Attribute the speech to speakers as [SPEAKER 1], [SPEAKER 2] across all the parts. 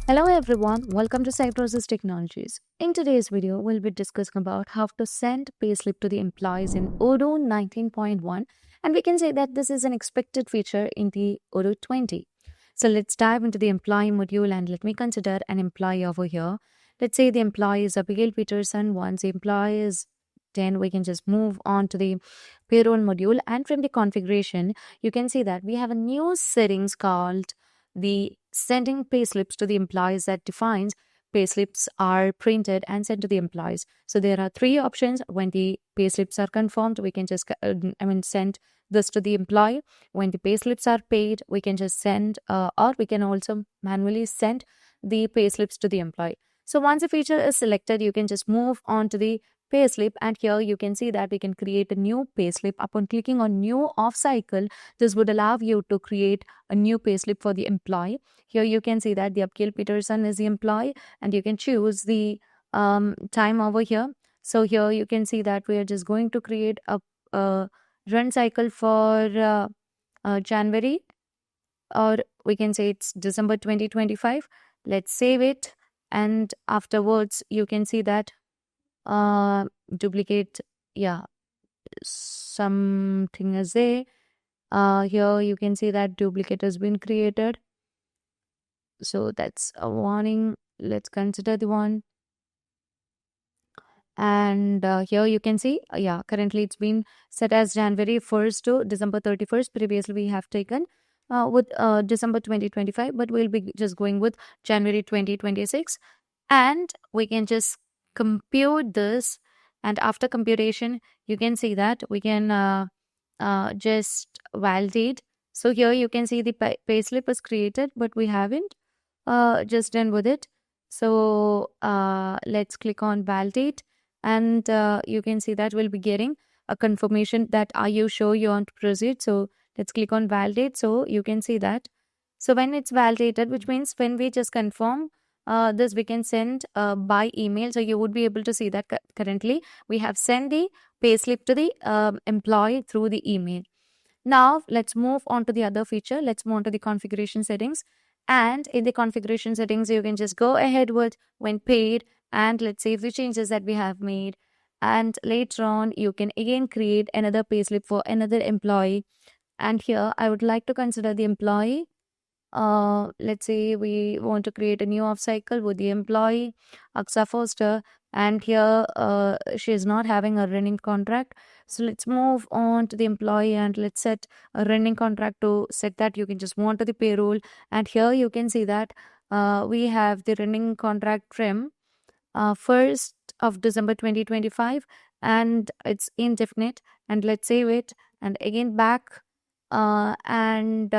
[SPEAKER 1] Hello everyone, welcome to Cybrosys Technologies. In today's video, we'll be discussing about how to send payslip to the employees in Odoo 19.1, and we can say that this is an expected feature in the Odoo 20. So let's dive into the employee module and let me consider an employee over here. Let's say the employee is Abigail Peterson. Once the employee is 10, we can just move on to the payroll module, and from the configuration, you can see that we have a new settings called the sending payslips to the employees that defines payslips are printed and sent to the employees. So there are three options. When the payslips are confirmed, we can just send this to the employee. When the payslips are paid, we can just send or we can also manually send the payslips to the employee. So once a feature is selected, you can just move on to the payslip, and here you can see that we can create a new payslip. Upon clicking on new off cycle, this would allow you to create a new payslip for the employee. Here you can see that the Abigail Peterson is the employee, and you can choose the time over here. So here you can see that we are just going to create a run cycle for January, or we can say it's December 2025. Let's save it, and afterwards you can see that duplicate, something is there. Here you can see that duplicate has been created, so that's a warning. Let's consider the one, and here you can see currently it's been set as January 1st to December 31st. Previously we have taken with December 2025, but we'll be just going with January 2026, and we can just compute this, and after computation you can see that we can just validate. So here you can see the payslip is created, but we haven't just done with it. So let's click on validate, and you can see that we'll be getting a confirmation that are you sure you want to proceed. So let's click on validate. So you can see that, so when it's validated, which means when we just confirm this, we can send by email. So you would be able to see that currently we have sent the payslip to the employee through the email. Now let's move on to the other feature. Let's move on to the configuration settings, and in the configuration settings you can just go ahead with when paid, and let's save the changes that we have made, and later on you can again create another payslip for another employee. And here I would like to consider the employee. Let's say we want to create a new off cycle with the employee Aksa Foster, and here she is not having a running contract. So let's move on to the employee, and let's set a running contract. To set that, you can just move on to the payroll, and here you can see that we have the running contract from 1st of December 2025, and it's indefinite. And let's save it, and again back, and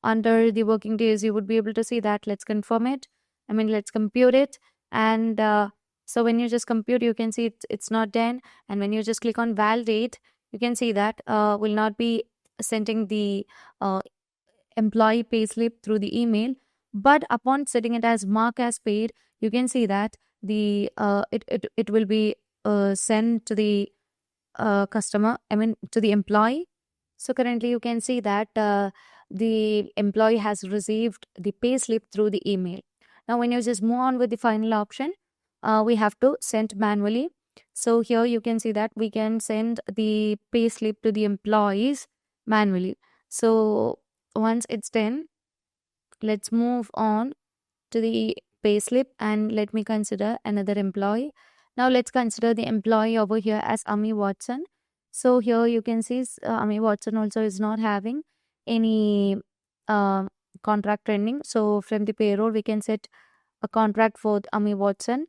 [SPEAKER 1] under the working days you would be able to see that. Let's confirm it, let's compute it, and so when you just compute, you can see it's not done. And when you just click on validate, you can see that will not be sending the employee payslip through the email, but upon setting it as mark as paid, you can see that the it will be sent to the customer, to the employee. So currently you can see that the employee has received the payslip through the email. Now when you just move on with the final option, we have to send manually. So here you can see that we can send the payslip to the employees manually. So once it's done, let's move on to the payslip, and let me consider another employee. Now let's consider the employee over here as Ami Watson. So here you can see Ami Watson also is not having any contract ending. So from the payroll, we can set a contract for Ami Watson.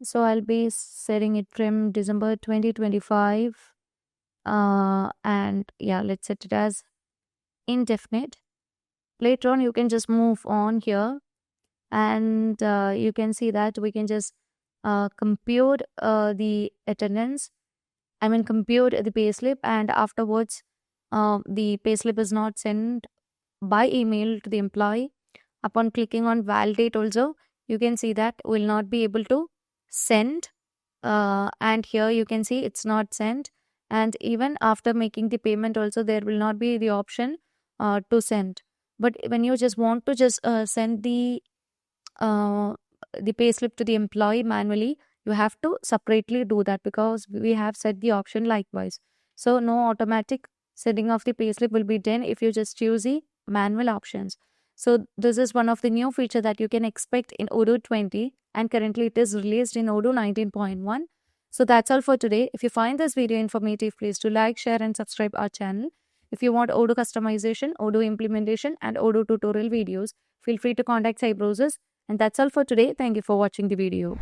[SPEAKER 1] So I'll be setting it from December 2025. And let's set it as indefinite. Later on, you can just move on here, and you can see that we can just compute the attendance, compute the payslip, and afterwards the payslip is not sent by email to the employee. Upon clicking on validate also, you can see that will not be able to send, and here you can see it's not sent, and even after making the payment also there will not be the option to send. But when you just want to just send uh, the payslip to the employee manually, you have to separately do that, because we have set the option likewise. So no automatic sending of the payslip will be done if you just choose the manual options. So this is one of the new feature that you can expect in Odoo 20, and currently it is released in Odoo 19.1. So that's all for today. If you find this video informative, please do like, share and subscribe our channel. If you want Odoo customization, Odoo implementation and Odoo tutorial videos, feel free to contact Cybrosys. And that's all for today. Thank you for watching the video.